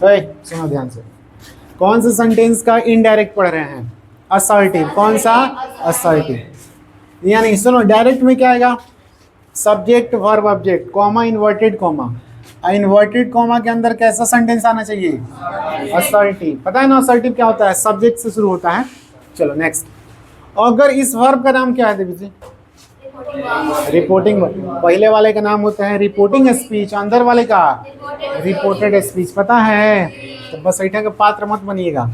सुनो ध्यान से, कौन से सेंटेंस का इनडायरेक्ट पढ़ रहे हैं? असर्टिव। कौन सा? असर्टिव। यानी सुनो, डायरेक्ट में क्या आएगा? Subject verb object comma inverted comma. Inverted comma के अंदर कैसा सेंटेंस आना चाहिए? असर्टिव। पता है ना असर्टिव क्या होता है? सब्जेक्ट से शुरू होता है। चलो नेक्स्ट। अगर इस वर्ब का नाम क्या है देवी जी? रिपोर्टिंग। पहले वाले का नाम होता है रिपोर्टिंग स्पीच, अंदर वाले का रिपोर्टेड स्पीच। पता है? तो बस ऐठा का पात्र मत बनिएगा।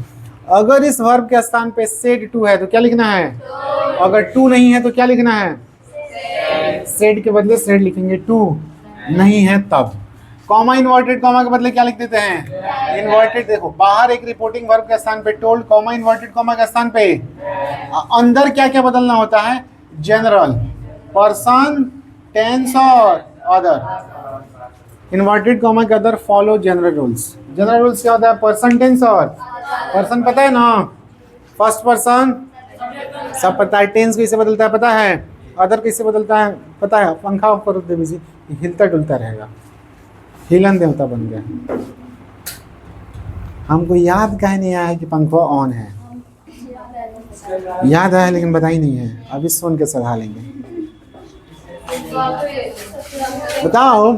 अगर इस वर्ब के स्थान पे सेड टू है तो क्या लिखना है? अगर टू नहीं है तो क्या लिखना है? सेड के बदले सेड लिखेंगे, टू नहीं है तब। कॉमा इन्वर्टेड कॉमा के बदले क्या लिख देते हैं? इन्वर्टेड। देखो बाहर एक रिपोर्टिंग वर्ब के स्थान पे टोल्ड, कॉमा इन्वर्टेड कॉमा के स्थान पे अंदर क्या क्या बदलना होता है? जनरल, पर्सन, टेंस और अदर। इन्वर्टेड कॉमा के अंदर follow general rules. General rules क्या होता है? पर्सन, टेंस और पर्सन। पता है ना? फर्स्ट पर्सन सब पता है। टेंस कैसे बदलता है पता है? अदर कैसे बदलता है पता है? पंखा ऑफ करो देवी जी, हिलता डुलता रहेगा। हिलन देवता बन गया। हमको याद कहीं नहीं आया कि पंखा ऑन है। याद आया लेकिन बता ही नहीं है। अभी सुन के सलाह लेंगे। बताओ,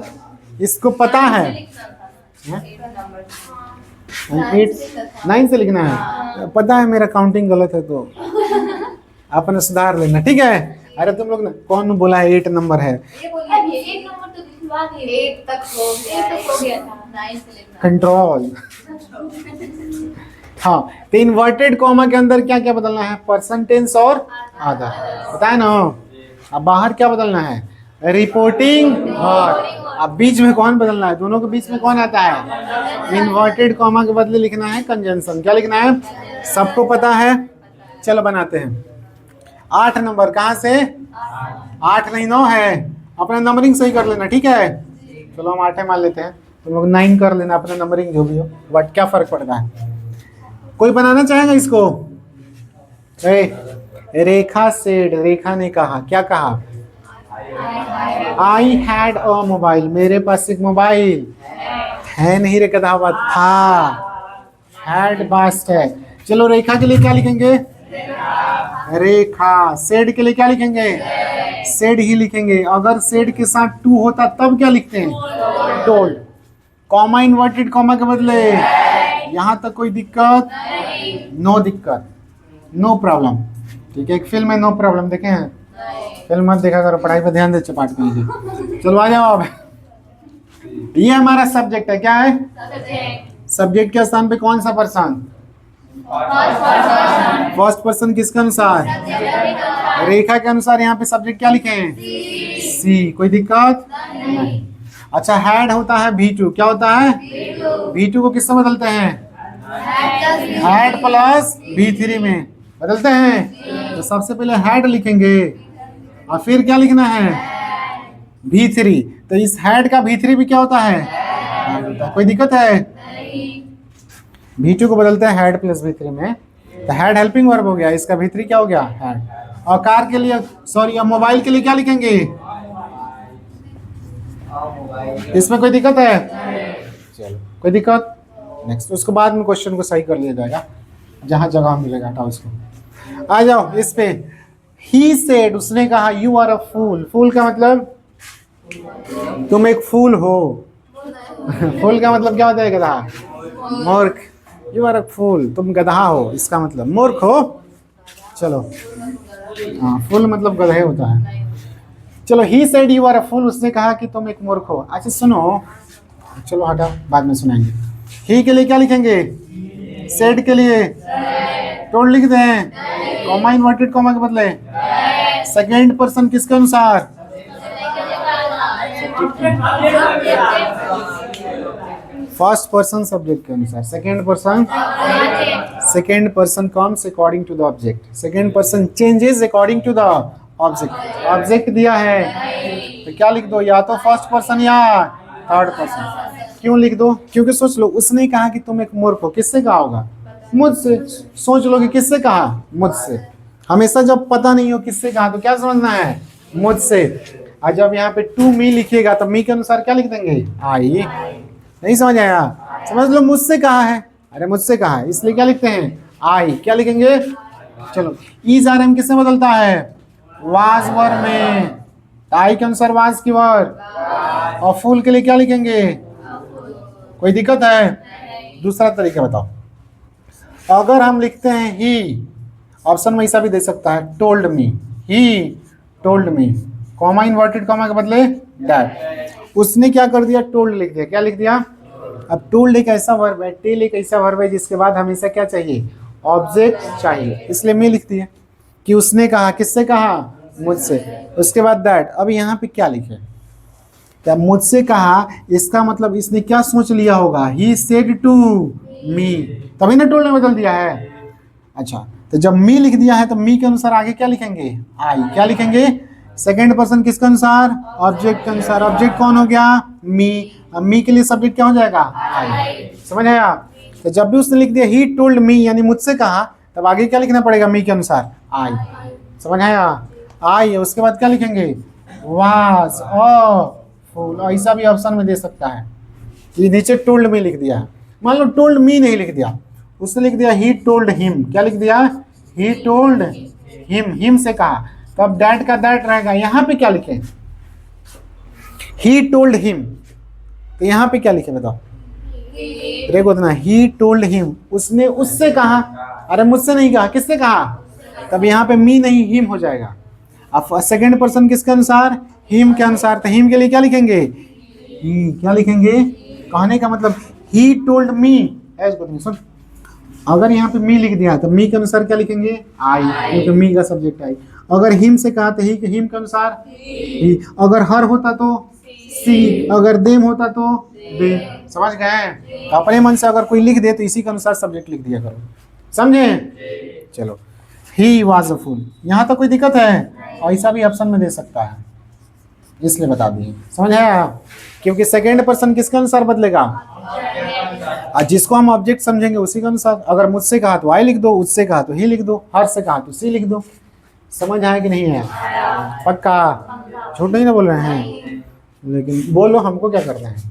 इसको पता है? 8 9 से लिखना है। पता है मेरा काउंटिंग गलत है तो अपने सुधार लेना, ठीक है? अरे तुम लोग ना, कौन बोला है 8 नंबर है? कंट्रोल। हाँ, तो इन्वर्टेड कॉमा के अंदर क्या क्या बदलना है? पर्सन, टेंस और आधा। पता है ना? अब बाहर क्या बदलना है? Reporting verb. अब बीच में कौन बदलना है? दोनों के बीच में कौन आता है? इन्वर्टेड कॉमा के बदले लिखना है कंजंक्शन। क्या लिखना है? सबको पता है। चलो बनाते हैं। 8 नंबर कहाँ से? 8 नहीं 9 है। अपना नंबरिंग सही कर लेना, ठीक है? चलो हम 8 मान लेते हैं, तुम लोग 9 कर लेना। अपना नंबरिंग जो भी हो, बट क्या फर्क पड़ता है? कोई बनाना चाहेगा इसको? रेखा सेड, रेखा ने कहा। क्या कहा? I had a mobile. मेरे पास एक मोबाइल है। नहीं रे कदावत था। हैड पास्ट है। चलो रेखा के लिए क्या लिखेंगे? रेखा। सेड के लिए क्या लिखेंगे? सेड ही लिखेंगे। अगर सेड के साथ टू होता तब क्या लिखते हैं? टोल्ड। कॉमा इन्वर्टेड कॉमा के बदले यहां तक कोई दिक्कत? नो दिक्कत, नो प्रॉब्लम। ठीक है? एक फिल्म है नो प्रॉब्लम, देखे हैं? फिल्म मत देखा करो, पढ़ाई पे ध्यान दे चपाट कीजिए। चलो आ जाओ अब। ये हमारा सब्जेक्ट है। क्या है? सब्जेक्ट के स्थान पे कौन सा पर्सन? First person. किसके अनुसार? रेखा के अनुसार। यहाँ पे सब्जेक्ट क्या लिखे हैं? सी। कोई दिक्कत नहीं। अच्छा, हैड होता है V2। क्या होता है? V2 को किससे बदलते हैं? हैड प्लस V3 में बदलते हैं। तो सबसे पहले हैड लिखेंगे और फिर क्या लिखना है? V3। तो इस हैड का V3 भी क्या होता है? कोई दिक्कत है? V2 को बदलते हैं हैड प्लस V3 में। तो हैड हेल्पिंग वर्ब हो गया, इसका V3 क्या हो गया? हैड। और कार के लिए, सॉरी, मोबाइल के लिए क्या लिखेंगे? इसमें कोई दिक्कत है? चलो कोई दिक्कत? नेक्स्ट। उसके बाद में क्वेश्चन को सही कर लिया जाएगा, जहां जगह मिलेगा। हटाओ इसको। आ जाओ इस पे। ही सेड, उसने कहा, यू आर अ फूल। फूल का मतलब तुम एक फूल हो। फूल का मतलब क्या होता है? गधा, मूर्ख। यू आर अ फूल, तुम गधा हो, इसका मतलब मूर्ख हो। चलो हाँ, फूल मतलब गधे होता है। चलो, he said you are a fool, उसने कहा कि तुम एक मूर्ख हो। अच्छा सुनो, चलो हटा, बाद में सुनाएंगे। ही के लिए क्या लिखेंगे? सेड के लिए टोल्ड लिख दें, कॉमा इन्वर्टेड कॉमा के बदले। सेकेंड पर्सन किसके अनुसार? फर्स्ट पर्सन सब्जेक्ट के अनुसार। Second person comes according to the object. Second person changes according to the object. Object दिया है तो क्या लिख दो? या तो फर्स्ट पर्सन या थर्ड पर्सन। क्यों लिख दो? क्योंकि सोच लो, उसने कहा कि तुम एक मूर्ख हो। किससे कहा होगा? मुझसे। सोच लो कि किससे कहा? मुझसे। हमेशा जब पता नहीं हो किससे कहा तो क्या समझना है? मुझसे। और जब यहाँ पे टू मी लिखिएगा तो मी के अनुसार क्या लिख देंगे? आई। नहीं समझ आया? समझ लो मुझसे कहा है, अरे मुझसे कहा है, इसलिए क्या लिखते हैं? आई। क्या लिखेंगे? चलो, इज आर एम किससे बदलता है? वाज वर में। आई के अनुसार वाज की वर, और फुल के लिए क्या लिखेंगे? कोई दिक्कत है? दूसरा तरीका बताओ। अगर हम लिखते हैं ही, ऑप्शन में ऐसा भी दे सकता है, टोल्ड मी, ही टोल्ड मी, कॉमा इन्वर्टेड कॉमा के बदले दैट। उसने क्या कर दिया? टोल्ड लिख दिया। क्या लिख दिया? अब टोल्ड एक ऐसा वर्ब है, टेल एक ऐसा वर्ब है जिसके बाद हमेशा क्या चाहिए? ऑब्जेक्ट चाहिए, इसलिए मैं लिख दिया कि उसने कहा। किससे कहा? मुझसे। उसके बाद दैट। अब यहाँ पे क्या लिखे? क्या मुझसे कहा, इसका मतलब इसने क्या सोच लिया होगा? ही सेड टू मी, तभी ना टोल्ड ने बदल दिया है। अच्छा, तो जब मी लिख दिया है तो मी के अनुसार आगे क्या लिखेंगे? आई। क्या लिखेंगे? सेकंड पर्सन किसके अनुसार? ऑब्जेक्ट के अनुसार। ऑब्जेक्ट कौन हो गया? मी। अब मी के लिए सब्जेक्ट क्या हो जाएगा? आई। समझ आया? तो जब भी उसने लिख दिया ही टोल्ड मी यानी मुझसे कहा, तब आगे क्या लिखना पड़ेगा? मी के अनुसार आई। समझ आया? आई। उसके बाद क्या लिखेंगे? Was full. ऐसा भी ऑप्शन में दे सकता है कि नीचे टोल्ड मी लिख दिया है। मान लो टोल्ड मी नहीं लिख दिया, उसने लिख दिया ही टोल्ड हिम। क्या लिख दिया? ही टोल्ड हिम, हिम से कहा, तब दैट का दैट रहेगा। यहां पे क्या लिखे? ही टोल्ड हिम, तो यहां पे क्या लिखे बताओ? देखो ना, ही टोल्ड हिम, उसने उससे कहा। अरे मुझसे नहीं कहा, किससे कहा? तब यहाँ पे मी नहीं हिम हो जाएगा। अब सेकंड पर्सन किसके अनुसार? हिम के अनुसार। तो हिम के लिए क्या लिखेंगे? ही। क्या लिखेंगे? कहने का मतलब he told me as good. सुन, अगर यहाँ पे मी लिख दिया तो मी के अनुसार क्या लिखेंगे? आई, क्योंकि मी का सब्जेक्ट आई। अगर हिम से कहा तो ही, हिम के अनुसार ही। अगर हर होता तो सी, अगर देम होता तो दे। समझ गए? तो अपने मन से अगर कोई लिख दे तो इसी के अनुसार सब्जेक्ट लिख दिया करो। समझे? चलो, ही वाज अ फूल। यहाँ तो कोई दिक्कत है? ऐसा भी ऑप्शन में दे सकता है, इसलिए बता दिए। समझ आया? क्योंकि सेकेंड पर्सन किसके अनुसार बदलेगा? और जिसको हम ऑब्जेक्ट समझेंगे उसी के अनुसार। अगर मुझसे कहा तो आई लिख दो, उससे कहा तो ही लिख दो, हर से कहा तो सी लिख दो। समझ आया कि नहीं है? पक्का? झूठ नहीं ना बोल रहे हैं? लेकिन बोलो, हमको क्या करना है?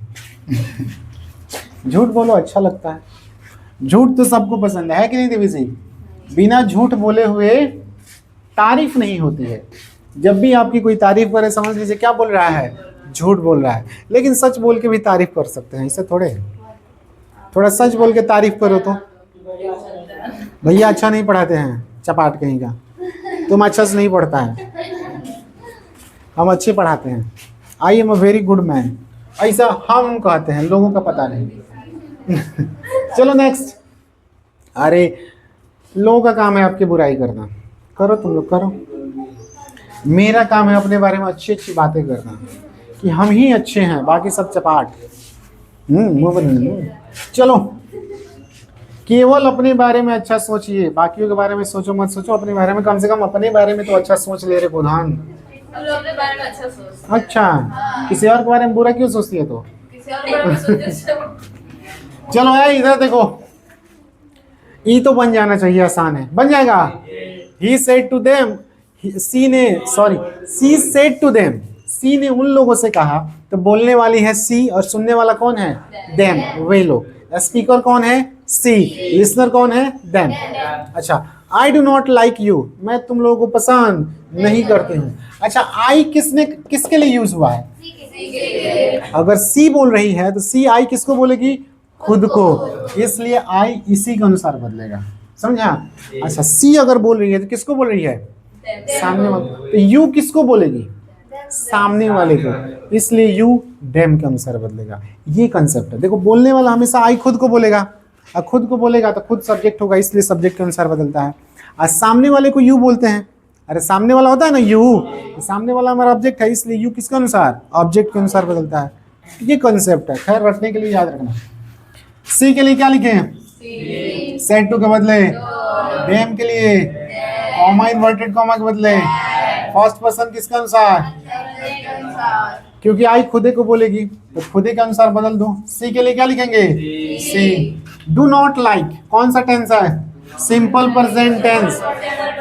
झूठ बोलो, अच्छा लगता है। झूठ तो सबको पसंद है कि नहीं देवी जी? बिना झूठ बोले हुए तारीफ नहीं होती है। जब भी आपकी कोई तारीफ करे, समझ लीजिए क्या बोल रहा है? झूठ बोल रहा है। लेकिन सच बोल के भी तारीफ कर सकते हैं, इससे थोड़े। थोड़ा सच बोल के तारीफ करो तो, भैया अच्छा नहीं पढ़ाते हैं, चपाट कहीं का, तुम अच्छा से नहीं पढ़ता है, हम अच्छे पढ़ाते हैं, I am a very good man, ऐसा हम कहते हैं, लोगों का पता नहीं। चलो नेक्स्ट। अरे लोगों का काम है आपकी बुराई करना, करो तुम लोग करो। मेरा काम है अपने बारे में अच्छी अच्छी बातें करना कि हम ही अच्छे हैं, बाकी सब चपाट। चलो, केवल अपने बारे में अच्छा सोचिए, बाकियों के बारे में सोचो मत। सोचो अपने बारे में, कम से कम अपने बारे में तो अच्छा सोच ले रहे प्रधान। अपने बारे में अच्छा सोच। अच्छा, किसी और के बारे में बुरा क्यों सोचती है? तो किसी और के बारे में सोचते। चलो यार इधर देखो, ई तो बन जाना चाहिए, आसान है, बन जाएगा। He said to them, she said to them, she ने उन लोगों से कहा, तो बोलने वाली है सी और सुनने वाला कौन है? देम, वे लोग। स्पीकर कौन है? सी। लिसनर कौन है? देम। अच्छा, I do not like you, मैं तुम लोगों को पसंद नहीं करती हूँ। अच्छा, आई किसके लिए यूज हुआ है? अगर सी बोल रही है तो सी आई किसको बोलेगी? खुद को, इसलिए आई इसी के अनुसार बदलेगा। समझा? अच्छा, सी अगर बोल रही है तो किसको बोल रही है? सामने वाले। तो यू किसको बोलेगी? सामने वाले को, इसलिए यू डेम के अनुसार बदलेगा। ये कंसेप्ट है। देखो, बोलने वाला हमेशा आई खुद को बोलेगा, और खुद को बोलेगा तो खुद सब्जेक्ट होगा, इसलिए सब्जेक्ट के अनुसार बदलता है। और सामने वाले को यू बोलते हैं, अरे सामने वाला होता है ना यू, सामने वाला हमारा ऑब्जेक्ट है, इसलिए यू किसके अनुसार? ऑब्जेक्ट के अनुसार बदलता है। ये कंसेप्ट है, खैर रटने के लिए याद रखना। सी के लिए क्या लिखे? सेड टू के बदले डेम के लिए कॉमा इन्वर्टेड कॉमा के बदले फर्स्ट पर्सन किसके अनुसार? क्योंकि आई खुदे को बोलेगी तो खुदे के अनुसार बदल दो। सी के लिए क्या लिखेंगे? सी। डू नॉट लाइक कौन सा टेंस है? Simple present tense.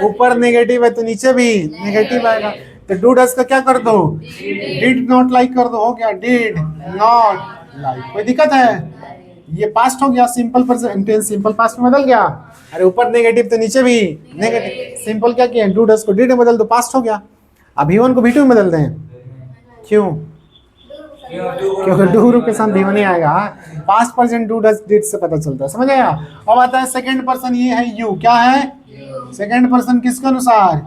ऊपर नेगेटिव है तो नीचे भी नेगेटिव आएगा, तो डू डस का क्या कर दो? डिड नॉट लाइक कर दो, हो गया डिड नॉट लाइक। कोई दिक्कत है? ये पास्ट हो गया, simple present tense simple past में बदल गया। अरे ऊपर नेगेटिव तो नीचे भी नेगेटिव। सिंपल क्या किया, डू डस को डिड में बदल दो, पास्ट हो गया। अब V1 को V2 में बदल दें, क्यों? क्योंकि डू रूप के साथ V1 नहीं आएगा। Past present do does did से पता चलता है, समझ आया? अब आता है सेकंड पर्सन, ये है यू। क्या है सेकंड पर्सन? किसके अनुसार?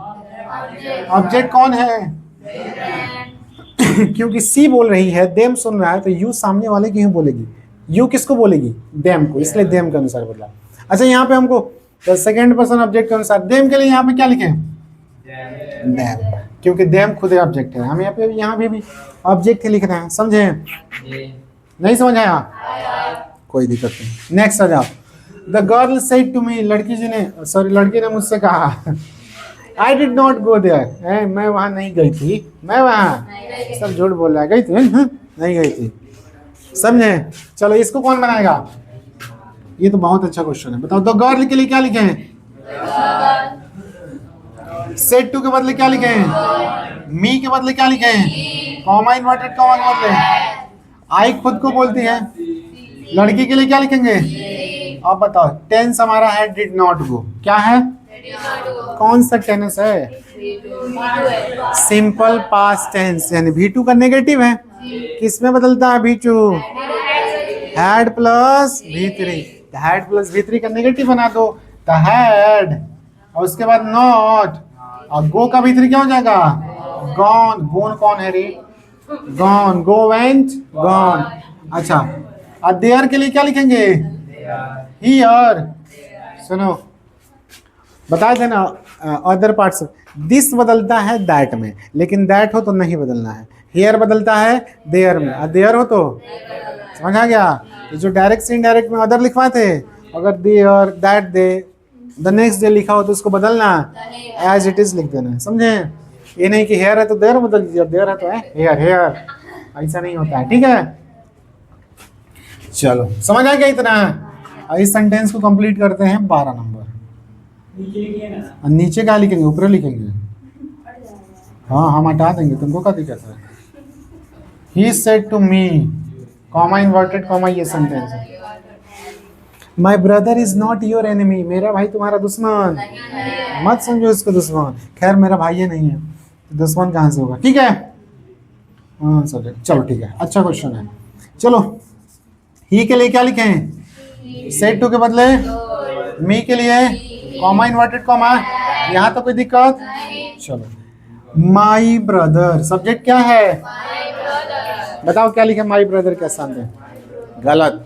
ऑब्जेक्ट कौन है? क्योंकि सी बोल रही है, देम सुन रहा है, तो यू सामने वाले की ही बोलेगी। यू किसको बोलेगी? देम को, इसलिए देम के अनुसार बदला। अच्छा यहाँ पे हमको सेकंड पर्सन ऑब्जेक्ट के अनुसार देम के लिए यहाँ पे क्या लिखे? देम, क्योंकि देम खुद ऑब्जेक्ट है। हम यहाँ भी ऑब्जेक्ट ही लिख रहे हैं, समझे? नहीं समझ आया? कोई दिक्कत नहीं। नेक्स्ट आ जाओ। The girl said to me, लड़की ने मुझसे कहा, I did not go there, मैं वहाँ नहीं गई थी। मैं वहाँ, सब झूठ बोल रहा है। गई थी? नहीं गई थी, समझे? चलो इसको कौन बनाएगा? ये तो बहुत अच्छा क्वेश्चन है। बताओ द गर्ल के लिए क्या लिखे हैं? सेड टू के बदले क्या लिखे हैं? मी के बदले क्या लिखे हैं? कॉमा इन्वर्टेड कॉमा के बदले आई खुद को बोलती है। लड़की के लिए क्या लिखेंगे? अब बताओ टेंस हमारा है डिड नॉट गो। क्या है? कौन सा टेंस है? सिंपल पास्ट टेंस, यानी V2 का नेगेटिव है। किस में बदलता है V2? Had plus V3। Had plus V3 का नेगेटिव बना दो, द हैड, और उसके बाद नॉट, और गो का V3 क्या हो जाएगा? गॉन। गोन कौन है रे? Gone, go went gone. अच्छा, और देयर के लिए क्या लिखेंगे? हियर। सुनो बता देना अदर पार्ट्स। दिस बदलता है दैट में, लेकिन दैट हो तो नहीं बदलना है। हियर बदलता है देयर में, और देयर हो तो समझ आ गया? ये जो डायरेक्ट से इनडायरेक्ट में अदर लिखवाए थे, अगर there that they the next day लिखा हो तो उसको बदलना एज इट इज लिख देना है, समझे? ये नहीं कि हेयर है तो देयर बदल दीजिए, देयर है तो हेयर हेयर, ऐसा नहीं होता है, ठीक है? चलो समझ आ गया इतना? इस सेंटेंस को कंप्लीट करते हैं 12 नंबर। नीचे क्या लिखेंगे? ऊपर लिखेंगे। हाँ हम हटा देंगे, तुमको क्या दिक्कत है? He said to me, comma inverted comma, ये सेंटेंस है। My brother is not your enemy, मेरा भाई तुम्हारा दुश्मन मत समझो इसको दुश्मन। खैर मेरा भाई ये नहीं है, दुश्मन कहाँ से होगा? ठीक है हाँ सब्जेक्ट। चलो ठीक है, अच्छा क्वेश्चन है। चलो ही के लिए क्या लिखे हैं? सेड टू के बदले मी के लिए कॉमा इन्वर्टेड कॉमा। यहाँ तो कोई दिक्कत? चलो माई ब्रदर, सब्जेक्ट क्या है? बताओ क्या लिखे माई ब्रदर के सामने? गलत।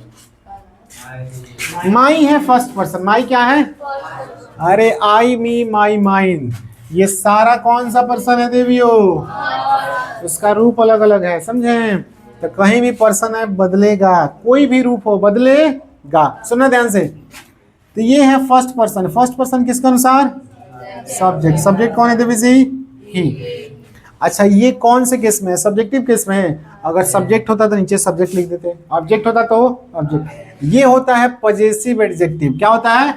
माई है फर्स्ट पर्सन। माई क्या है? अरे आई मी माई माइन, ये सारा कौन सा पर्सन है देवियो? उसका रूप अलग अलग है, समझे? तो कहीं भी पर्सन है बदलेगा, कोई भी रूप हो बदलेगा। सुनना ध्यान से। तो ये है फर्स्ट पर्सन। फर्स्ट पर्सन किसके अनुसार? सब्जेक्ट। सब्जेक्ट कौन है देवी जी? ही। अच्छा ये कौन से केस में है? सब्जेक्टिव केस में है। अगर सब्जेक्ट होता तो नीचे सब्जेक्ट लिख देते, ऑब्जेक्ट होता तो ऑब्जेक्ट। ये होता है पजेसिव एडजेक्टिव। क्या होता है?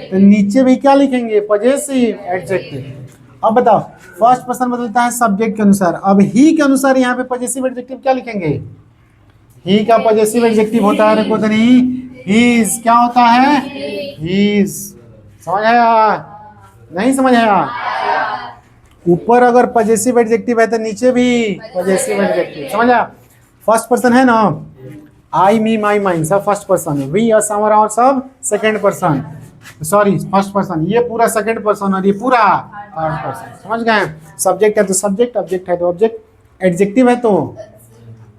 तो नीचे भी क्या लिखेंगे? Possessive adjective. अब बताओ फर्स्ट पर्सन बदलता है सब्जेक्ट के अनुसार, अब ही के अनुसार यहाँ पे पजेसिव एडजेक्टिव क्या लिखेंगे? ही का पजेसिव एडजेक्टिव होता है हीज। क्या होता है? हीज। समझ आया? नहीं समझ आया? ऊपर अगर पजेसिव एडजेक्टिव है तो नीचे भी पजेसिव एडजेक्टिव। समझ आया? फर्स्ट पर्सन है ना, आई मी माई माइन सब फर्स्ट पर्सन है, वी अस आवर और सब second person, sorry first person. ये पूरा सेकंड पर्सन और ये पूरा थर्ड पर्सन। समझ गए? सब्जेक्ट है तो सब्जेक्ट, ऑब्जेक्ट है तो ऑब्जेक्ट, एडजेक्टिव है तो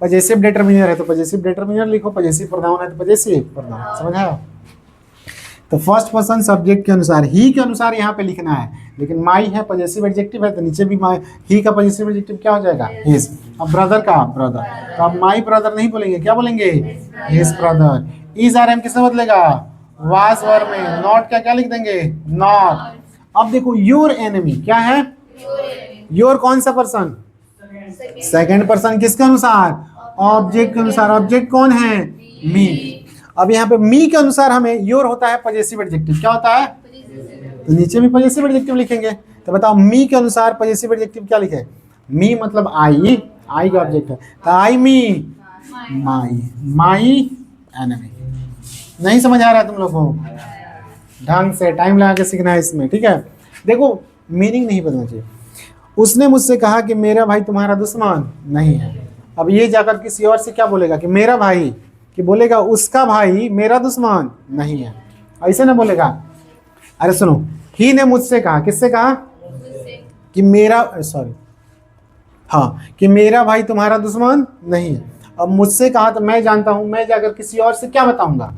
पजेसिव डिटरमिनर है तो पजेसिव डिटरमिनर लिखो, पजेसिव प्रोनाउन है तो पजेसिव प्रोनाउन। समझ आया? तो फर्स्ट पर्सन सब्जेक्ट के अनुसार, ही के अनुसार यहाँ पे लिखना है, लेकिन माई है पजेसिव एडजेक्टिव है तो नीचे भी माई, ही का पजेसिव एडजेक्टिव क्या हो जाएगा? हिज। अब ब्रदर का ब्रदर, तो अब माई ब्रदर नहीं बोलेंगे, क्या बोलेंगे? His brother. Is are am किससे बदलेगा? वाज वर में। नॉट क्या क्या लिख देंगे? नॉट। अब देखो योर एनिमी क्या है? योर कौन सा पर्सन? Second person. किसके अनुसार? ऑब्जेक्ट के अनुसार। ऑब्जेक्ट कौन है? मी। अब यहाँ पे मी के अनुसार हमें योर होता है पजेसिव एडजेक्टिव। क्या होता है? तो नीचे भी पजेसिव एडजेक्टिव लिखेंगे। तो बताओ मी के अनुसार पजेसिव एडजेक्टिव क्या लिखे? मी मतलब आई, आई का ऑब्जेक्ट है तो आई मी माई, माई एनिमी। नहीं समझ आ रहा है तुम लोग को? ढंग से टाइम लगा के सीखना है इसमें, ठीक है। देखो मीनिंग नहीं बदलना चाहिए। उसने मुझसे कहा कि मेरा भाई तुम्हारा दुश्मन नहीं है। अब ये जाकर किसी और से क्या बोलेगा कि मेरा भाई, कि बोलेगा उसका भाई मेरा दुश्मन नहीं है, ऐसे ना बोलेगा। अरे सुनो, ही ने मुझसे कहा, किससे कहा? कि मेरा, सॉरी, हाँ, कि मेरा भाई तुम्हारा दुश्मन नहीं है। अब मुझसे कहा तो मैं जानता हूं, मैं जाकर किसी और से क्या बताऊंगा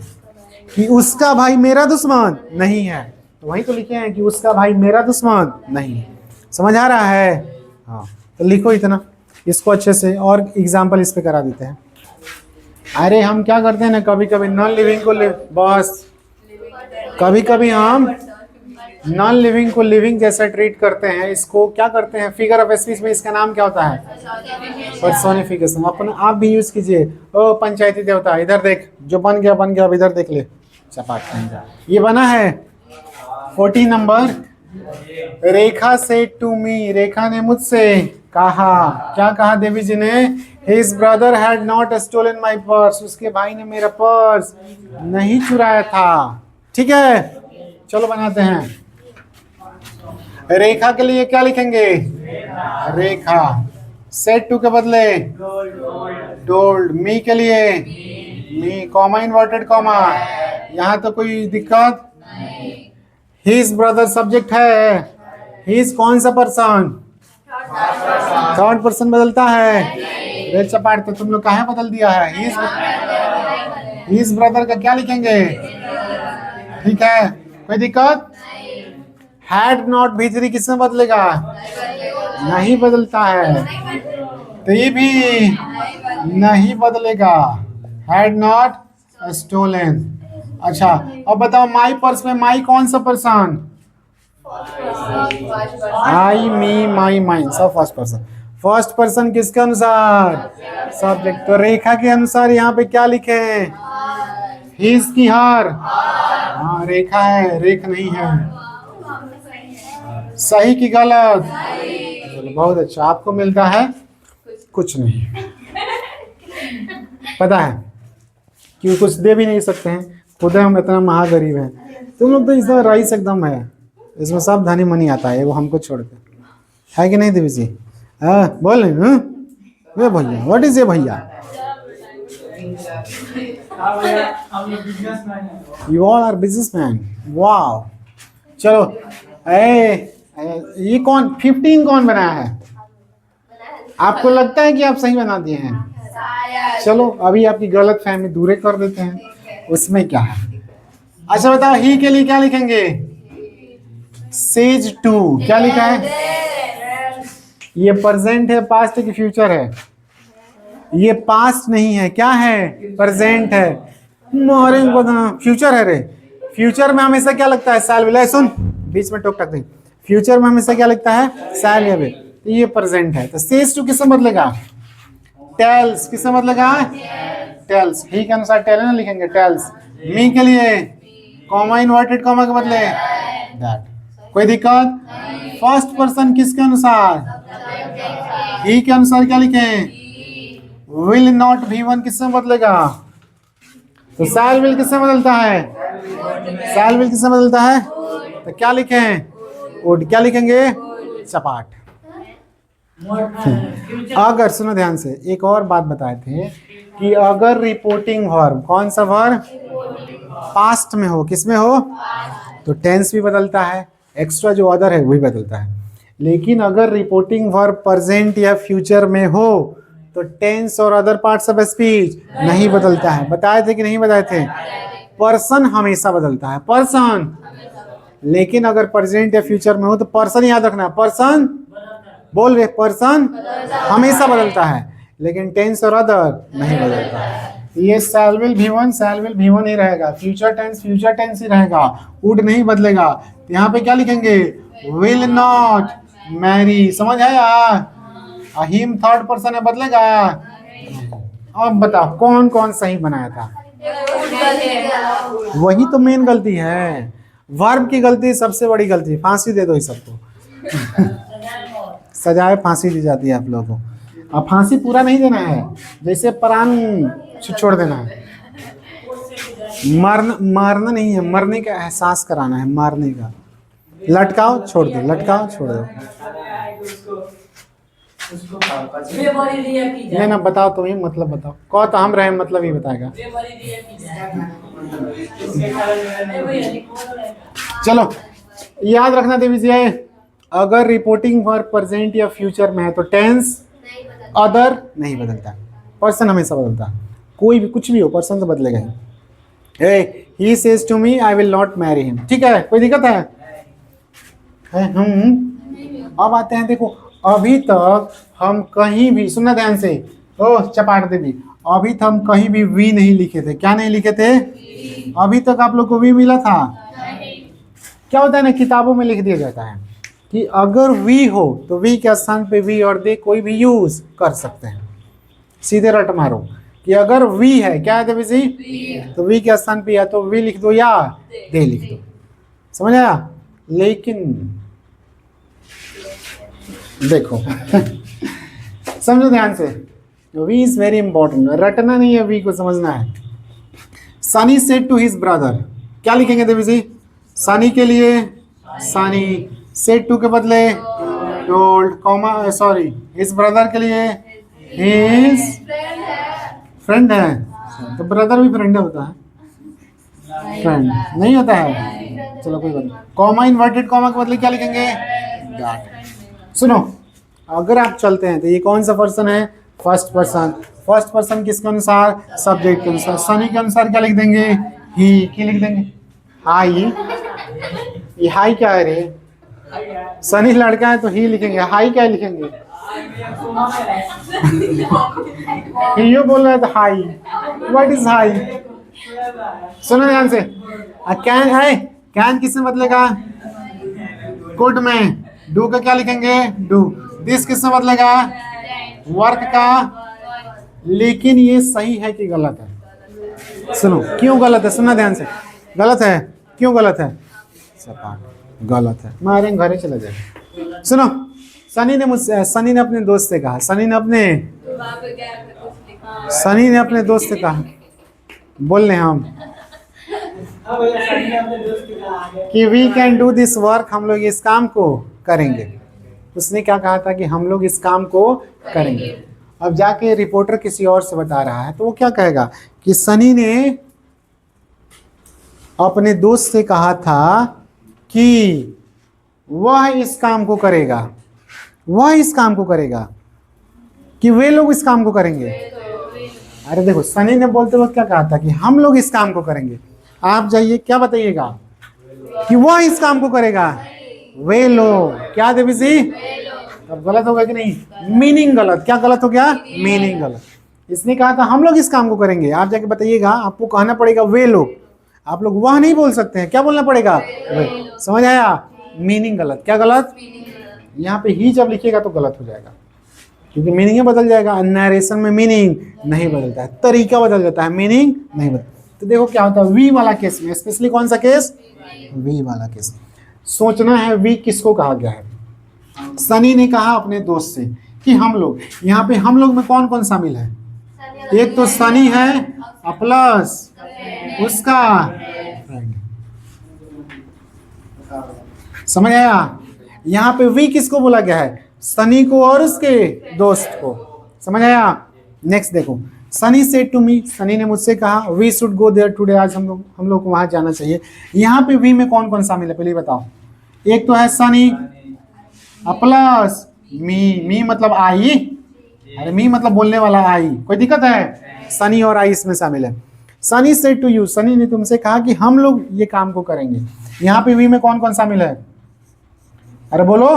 कि उसका भाई मेरा दुश्मन नहीं है। तो वही तो लिखे हैं कि उसका भाई मेरा दुश्मन नहीं है। समझ आ रहा है? हाँ, तो लिखो इतना इसको अच्छे से, और एग्जाम्पल इस पे करा देते हैं। अरे हम क्या करते हैं ना, कभी कभी नॉन लिविंग को बस कभी कभी हम नॉन लिविंग को लिविंग जैसा ट्रीट करते हैं। इसको क्या करते हैं, फिगर ऑफ स्पीच में इसका नाम क्या होता है? पर्सोनिफिकेशन। अपने आप भी यूज कीजिए। ओ पंचायती देवता इधर देख, जो बन गया बन गया, अब इधर देख ले। चपाट ये बना है 14 नंबर। रेखा से टू मी, रेखा ने मुझसे कहा, क्या कहा देवी जी ने? His brother had not stolen my purse, उसके भाई ने मेरा पर्स नहीं चुराया था। ठीक है, चलो बनाते हैं। रेखा के लिए क्या लिखेंगे? रेखा। सेट टू के बदले टोल्ड। मी के लिए मी, कॉमा इन्वर्टेड कॉमा। यहाँ तो कोई दिक्कत? हिज ब्रदर सब्जेक्ट है, हिज कौन सा पर्सन? थर्ड पर्सन बदलता है। रे चपाट, तो तुम लोग कहाँ बदल दिया है? हिज ब्रदर का क्या लिखेंगे? ठीक है, कोई दिक्कत? हैड नॉट भीतरी किसमें बदलेगा? नहीं बदलता है, तो ये भी नहीं बदलेगा। Had not stolen. अच्छा, अब बताओ माई पर्स में माई कौन सा person? I, me, my, mine, सब फर्स्ट पर्सन। फर्स्ट पर्सन किसके अनुसार? सब्जेक्ट। तो रेखा के अनुसार यहाँ पे क्या लिखे? हिज की हर। हाँ, रेखा है, रेख नहीं है। सही की गलत? चलो बहुत अच्छा, आपको मिलता है कुछ नहीं। पता है कि कुछ दे भी नहीं सकते हैं, खुद हम इतना महागरीब हैं। तुम लोग तो इसमें राइस एकदम है, इसमें सब धनी मनी आता है, वो हमको छोड़ के, है कि नहीं देवी जी? हाँ बोल रहे हैं। वे भैया, व्हाट इज ये भैया? You all are businessman. Wow, चलो। ये कौन 15 कौन बनाया है? आपको लगता है कि आप सही बना दिए हैं? चलो अभी आपकी गलत फहमी दूर कर देते हैं, उसमें क्या है। अच्छा बताओ, ही के लिए क्या लिखेंगे? Says to. क्या लिखा है? ये प्रेजेंट है, पास्ट है कि फ्यूचर है? ये पास्ट नहीं है, क्या है? प्रेजेंट है। फ्यूचर है रे। फ्यूचर में हमेशा क्या लगता है? साल विलय। सुन, बीच में टोक टक नहीं। फ्यूचर में हमेशा क्या लगता है? साल या विल। तो ये प्रेजेंट है, तो सेज टू किससे बदलेगा? टेल्स। किससे बदलेगा? टेल्स। ही के अनुसार टेल ना लिखेंगे, टेल्स। मी के लिए कॉमा इन्वर्टेड कॉमा के बदले दैट। कोई दिक्कत? फर्स्ट पर्सन किसके अनुसार? ही के अनुसार क्या लिखें? विल नॉट V1 किससे बदलेगा? तो सैल विल किससे बदलता है? सैल विल किससे बदलता है? तो क्या लिखें? वुड। क्या लिखेंगे? चपाट। अगर सुनो ध्यान से, एक और बात बताए थे कि अगर रिपोर्टिंग वर्ब, कौन सा वर्ब? पास्ट में हो, किस में हो? तो टेंस भी बदलता है, एक्स्ट्रा जो अदर है वही बदलता है। लेकिन अगर रिपोर्टिंग वर्ब प्रेजेंट या फ्यूचर में हो तो टेंस और अदर पार्ट्स ऑफ स्पीच नहीं बदलता है। बताए थे कि नहीं बताए थे? पर्सन हमेशा बदलता है, पर्सन। लेकिन अगर प्रेजेंट या फ्यूचर में हो तो पर्सन याद रखना, पर्सन बोल रहे, पर्सन हमेशा बदलता है, लेकिन टेंस और अदर नहीं बदलता है। ये शैल विल V1 ही रहेगा, फ्यूचर टेंस ही रहेगा, वुड नहीं बदलेगा। तो यहाँ पे क्या लिखेंगे? Will not Mary. समझ आया? हिम थर्ड पर्सन है, बदलेगा? अब बताओ कौन कौन सही बनाया था? वही तो मेन गलती है, वर्ब की गलती सबसे बड़ी गलती। फांसी दे दो इस सबको। सजाए फांसी दी जाती है आप लोगों को। अब फांसी पूरा नहीं देना है, जैसे प्राण छोड़ देना है। मारना नहीं है, मरने का एहसास कराना है, मारने का। लटकाओ छोड़ दो, लटकाओ छोड़ दो। नहीं ना, बताओ तुम ही मतलब बताओ। कहो तो हम रहे, मतलब ही बताएगा। चलो याद रखना देवी जी, अगर रिपोर्टिंग फॉर प्रेजेंट या फ्यूचर में है तो टेंस अदर नहीं बदलता, पर्सन हमेशा बदलता है। कोई भी कुछ भी हो, पर्सन तो बदलेगा ही। He says to me I will not marry him, ठीक है, कोई दिक्कत है? अब आते हैं, देखो अभी तक हम कहीं भी, सुनना ध्यान से, ओ चपाट देवी, अभी तक हम कहीं भी वी नहीं लिखे थे। क्या नहीं लिखे थे? अभी तक आप लोग को वी मिला था? क्या होता है ना, किताबों में लिख दिया जाता है कि अगर वी हो तो वी के स्थान पे वी और दे कोई भी यूज कर सकते हैं। सीधे रट मारो कि अगर वी है, क्या है देवी जी, तो वी के स्थान पे या तो वी लिख दो या दे लिख दो, समझ आया? लेकिन देखो समझो ध्यान से, वी इज वेरी इंपॉर्टेंट, रटना नहीं है, वी को समझना है। Sunny said to his brother, क्या लिखेंगे देवी जी? सनी के लिए सनी, सेड टू के बदले told, comma sorry, his brother के लिए हिज फ्रेंड है, तो ब्रदर भी फ्रेंड होता है, फ्रेंड नहीं होता है। चलो कोई बात नहीं, कॉमा इन्वर्टेड कॉमा के बदले क्या लिखेंगे? दैट। सुनो, अगर आप चलते हैं तो ये कौन सा पर्सन है? First person. फर्स्ट पर्सन किसके अनुसार? सब्जेक्ट के अनुसार। सनी के अनुसार क्या लिख देंगे? ही। की लिख देंगे? हाई। ये हाई क्या है रे? सनी लड़का है तो ही लिखेंगे, हाई क्या लिखेंगे? यो बोल रहा है तो हाई। What is high? सुनो ध्यान से, कैन है, कैन किससे बदलेगा? कुड में। डू का क्या लिखेंगे? डू। दिस किससे बदलेगा? वर्क का। लेकिन ये सही है कि गलत है? सुनो क्यों गलत है, सुनना ध्यान से। गलत है, क्यों गलत है? गलत है, मारे घरे चले जाए। सुनो, सनी ने अपने दोस्त से कहा, सनी ने अपने दोस्त से कहा, बोल रहे हम कि we can do this work, हम लोग इस काम को करेंगे। उसने क्या कहा था? कि हम लोग इस काम को करेंगे। अब जाके रिपोर्टर किसी और से बता रहा है तो वो क्या कहेगा? कि सनी ने अपने दोस्त से कहा था कि वह इस काम को करेगा, वह इस काम को करेगा, कि वे लोग इस काम को करेंगे। अरे देखो, सनी ने बोलते वक्त क्या कहा था? कि हम लोग इस काम को करेंगे। आप जाइए क्या बताइएगा? कि वह इस काम को करेगा, वे लोग। क्या देवी जी? अब गलत होगा कि नहीं? मीनिंग गलत। क्या गलत हो गया? मीनिंग गलत। इसने कहा था हम लोग इस काम को करेंगे, आप जाके बताइएगा, आपको कहना पड़ेगा वे लोग। आप लोग वह नहीं बोल सकते हैं, क्या बोलना पड़ेगा? वे। समझ आया? मीनिंग गलत। क्या गलत? यहाँ पे ही जब लिखिएगा तो गलत हो जाएगा, क्योंकि मीनिंग बदल जाएगा। नरेशन में मीनिंग नहीं बदलता है, तरीका बदल जाता है, मीनिंग नहीं बदलता। तो देखो क्या होता है वी वाला केस में, स्पेशली कौन सा केस? वी वाला केस। सोचना है वी किसको कहा गया है। सनी ने कहा अपने दोस्त से कि हम लोग, यहाँ पे हम लोग में कौन कौन शामिल है? एक तो सनी है प्लस उसका फ्रेंड। समझ आया? यहाँ पे वी किसको बोला गया है? सनी को और उसके दोस्त को। समझ आया? नेक्स्ट देखो, Sunny said to me, Sunny ने मुझसे कहा we should go there today, आज हम लोग को वहां जाना चाहिए। यहाँ पे वी में कौन कौन शामिल है पहले बताओ? एक तो है सनी प्लस मी मतलब आई। अरे मी मतलब बोलने वाला आई, कोई दिक्कत है? सनी और आई इसमें शामिल है। Sunny said to you, Sunny ने तुमसे कहा कि हम लोग ये काम को करेंगे। यहाँ पे वी में कौन कौन शामिल है? अरे बोलो,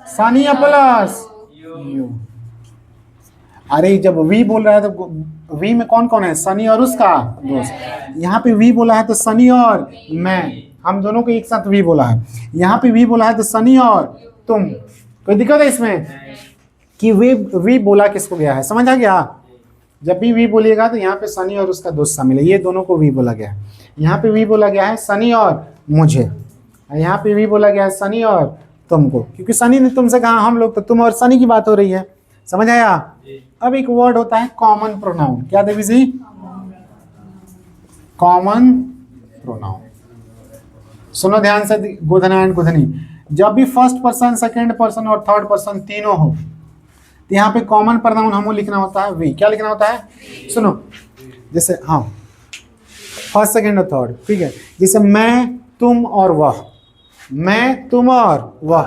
सनी प्लस यू। अरे जब वी बोल रहा है तो वी में कौन कौन है? सनी और उसका दोस्त। यहाँ पे वी बोला है तो सनी और मैं, हम दोनों को एक साथ वी बोला है। यहाँ पे वी बोला है तो सनी और तुम। कोई दिक्कत है इसमें? कि वी बोला किसको गया है? समझ आ गया? जब भी वी बोलिएगा तो यहाँ पे सनी और उसका दोस्त शामिल है, ये दोनों को वी बोला गया है। यहाँ पे वी बोला गया है सनी और मुझे, यहाँ पे वी बोला गया है सनी और तुमको, क्योंकि सनी ने तुमसे कहा हम लोग, तो तुम और सनी की बात हो रही है। समझ आया? अब एक वर्ड होता है कॉमन प्रोनाउन। क्या देवी जी? Common pronoun. सुनो ध्यान से गोधना एंड गोधनी। जब भी फर्स्ट पर्सन, सेकंड पर्सन और थर्ड पर्सन तीनों हो तो यहाँ पे कॉमन प्रोनाउन हमको लिखना होता है वी। क्या लिखना होता है? सुनो, जैसे हाँ फर्स्ट सेकंड और थर्ड, ठीक है। जैसे मैं, तुम और वह, मैं, तुम और वह,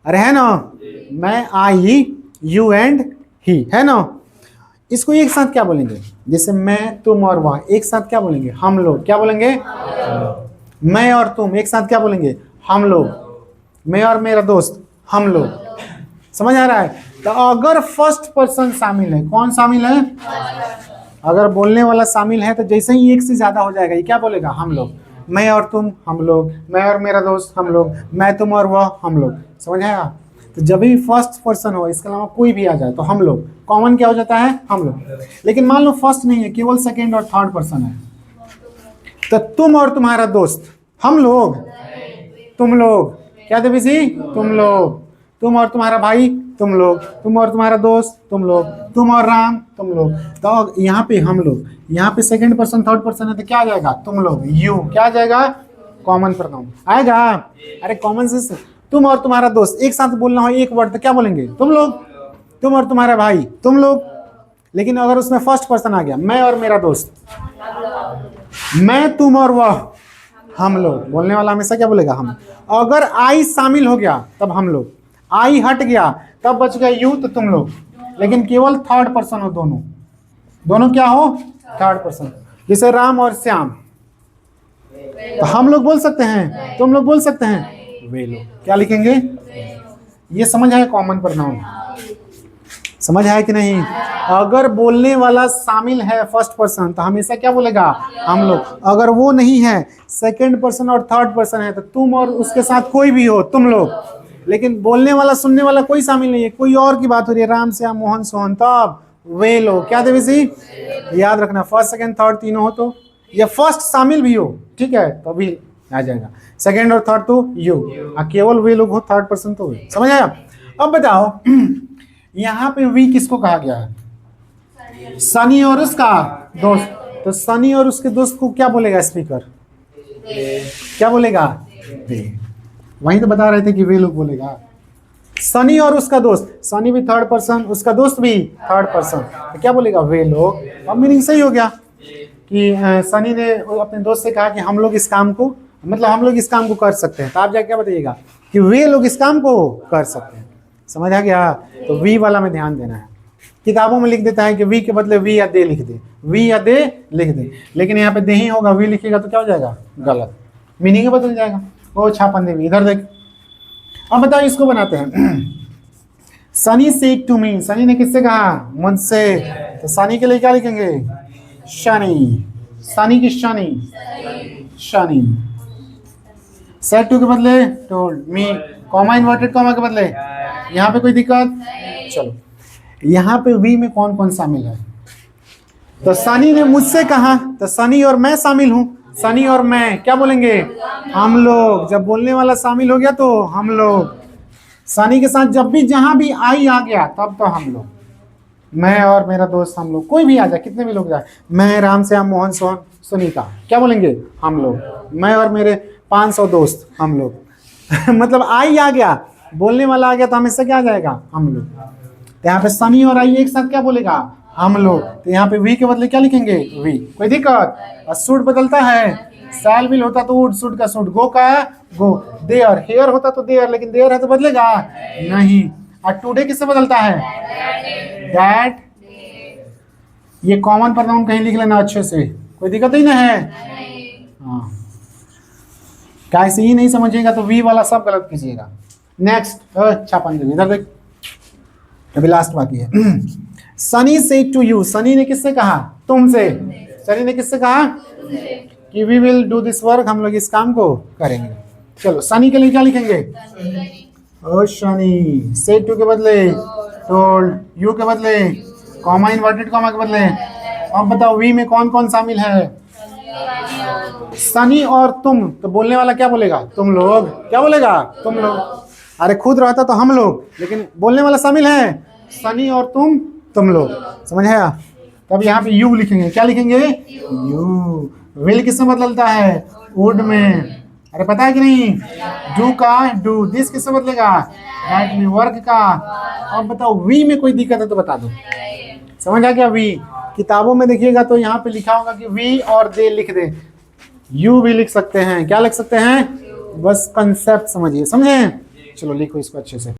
अरे है ना, मैं, आई, यू एंड ही, है ना। इसको एक साथ क्या बोलेंगे? जैसे मैं, तुम और वह, एक साथ क्या बोलेंगे? हम लोग। क्या बोलेंगे? मैं और तुम एक साथ क्या बोलेंगे? हम लोग। मैं और मेरा दोस्त, हम लोग। समझ आ रहा है? तो अगर फर्स्ट पर्सन शामिल है, कौन शामिल है? अगर बोलने वाला शामिल है तो जैसे ही एक से ज्यादा हो जाएगा, ये क्या बोलेगा? हम लोग। मैं और तुम, हम लोग। मैं और मेरा दोस्त, हम लोग। मैं, तुम और वह, हम लोग। समझ आया? तो जब भी फर्स्ट पर्सन हो, इसके अलावा कोई भी आ जाए तो हम लोग। कॉमन क्या हो जाता है? हम लोग। लेकिन मान लो फर्स्ट नहीं है, केवल सेकेंड और थर्ड पर्सन है, तो तुम और तुम्हारा दोस्त, हम लोग, तुम लोग। क्या देवी जी? तुम लोग। तुम और तुम्हारा भाई, तुम लोग। तुम और तुम्हारा दोस्त, तुम लोग। तुम और राम, तुम लोग। तो यहाँ पे हम लोग, यहाँ पे सेकंड पर्सन थर्ड पर्सन है तो क्या आ जाएगा? तुम लोग, यू। क्या आ जाएगा? कॉमन प्रोनाउन आएगा। अरे कॉमन सेंस। तुम और तुम्हारा दोस्त एक साथ बोलना हो एक वर्ड तो क्या बोलेंगे? तुम लोग। तुम और तुम्हारा भाई, तुम लोग। लेकिन अगर उसमें फर्स्ट पर्सन आ गया, मैं और मेरा दोस्त, मैं, तुम और वह, हम लोग, बोलने वाला हमेशा क्या बोलेगा? हम। अगर आई शामिल हो गया तब हम लोग, आई हट गया तब बच गया यू, तो तुम लोग। लेकिन केवल थर्ड पर्सन हो, दोनों, दोनों क्या हो? Third person. जैसे राम और श्याम, तो हम लोग बोल सकते हैं, तुम लोग बोल सकते हैं, वे लोग। क्या लिखेंगे? ये समझ आया? कॉमन प्रोनाउन समझ आया कि नहीं? अगर बोलने वाला शामिल है फर्स्ट पर्सन तो हमेशा क्या बोलेगा? हम लोग। अगर वो नहीं है, सेकंड पर्सन और थर्ड पर्सन है, तो तुम और उसके साथ कोई भी हो, तुम लोग। लेकिन बोलने वाला, सुनने वाला कोई शामिल नहीं है, कोई और की बात हो रही है, राम, श्याम, मोहन, सोहन, तब वे लोग। क्या देवी जी? याद रखना, फर्स्ट सेकंड थर्ड तीनों हो तो, या फर्स्ट शामिल भी हो, ठीक है, तो अभी आ जाएगा। सेकंड और थर्ड तो यू, केवल वे लोग हो, थर्ड पर्सन तो वे। समझ आया? अब बताओ यहाँ पे वी किसको कहा गया है? सनी और उसका दोस्त। तो सनी और उसके दोस्त को क्या बोलेगा स्पीकर? क्या बोलेगा? वे। वहीं तो बता रहे थे कि वे लोग बोलेगा। सनी और उसका दोस्त, सनी भी थर्ड पर्सन, उसका दोस्त भी थर्ड पर्सन, तो क्या बोलेगा? वे लोग। अब मीनिंग सही हो गया कि सनी ने अपने दोस्त से कहा कि हम लोग इस काम को, मतलब हम लोग इस काम को कर सकते हैं, तो आप जाके क्या बताइएगा? कि वे लोग इस काम को कर सकते हैं। समझ आ गया? तो वी वाला में ध्यान देना है। किताबों में लिख देता है कि वी के बदले वी या दे लिख दे, वी या दे लिख दे, लेकिन यहाँ पे दे ही होगा, वी लिखेगा तो क्या हो जाएगा? गलत, मीनिंग बदल जाएगा। ओ छापन देवी, इधर देख। अब बताओ, इसको बनाते हैं। Sunny said to me, Sunny ने किससे कहा? मुझसे। तो सनी के लिए क्या लिखेंगे? शनि। सनी की शनि, शनि। सेड टू के बदले told me, comma inverted comma के बदले। यहाँ पे कोई दिक्कत? चलो, यहाँ पे वी में कौन कौन शामिल है? तो सनी ने मुझसे कहा, तो सनी और मैं शामिल हूं। सनी और मैं क्या बोलेंगे? हम लोग। जब बोलने वाला शामिल हो गया तो हम लोग। सनी के साथ जब भी जहां भी आई आ गया तब तो हम लोग। मैं और मेरा दोस्त, हम लोग। कोई भी आ जाए, कितने भी लोग जाए, मैं, राम, श्याम, मोहन, सोहन, सुनीता, क्या बोलेंगे? हम लोग। मैं और मेरे 500 दोस्त, हम लोग। मतलब आई आ गया, बोलने वाला आ गया तो हमेशा क्या आ जाएगा? हम लोग। तो यहाँ पे सनी और आई एक साथ क्या बोलेगा? हम लोग। तो यहाँ पे वी के बदले क्या लिखेंगे? वी। कोई दिक्कत? और सूट बदलता है, सैल विल होता तो वुड, सूट का सूट, गो का गो, देयर, हेयर होता तो देयर, लेकिन देयर है तो बदलेगा नहीं। और टुडे किससे बदलता है? दैट। ये कॉमन प्रोनाउन कहीं लिख लेना अच्छे से, कोई दिक्कत ही ना है। हाँ, कैसे ही नहीं समझिएगा तो वी वाला सब गलत कीजिएगा। नेक्स्ट, छापन देवी, इधर देख, अभी लास्ट बाकी है। Sunny said to you, Sunny ने किससे कहा? तुमसे। सनी ने किससे कहा? कि we will do this work, हम लोग इस काम को करेंगे। चलो, सनी के लिए क्या लिखेंगे? ओ शनि। सेड टू के बदले टोल्ड, यू के बदले कॉमा इन्वर्टेड कॉमा के बदले। अब बताओ वी में कौन कौन शामिल है? सनी और तुम। तो बोलने वाला क्या बोलेगा? तुम लोग। क्या बोलेगा? तुम लोग। अरे खुद रहता तो हम लोग, लेकिन बोलने वाला शामिल है सनी और तुम लोग, समझ आया। तब यहाँ पे यू लिखेंगे, क्या लिखेंगे, यू। विल किसमें बदलता है, वुड में। अरे पता है कि नहीं, डू का डू, दिस किससे बदलेगा, दैट में, वर्क का। अब बताओ वी में कोई दिक्कत है तो बता दो, समझ आ गया। वी किताबों में देखिएगा तो यहाँ पे लिखा होगा कि वी और दे लिख दे, यू भी लिख सकते हैं, क्या लिख सकते हैं, बस कंसेप्ट समझिए, समझे। चलो लिखो इसको अच्छे से।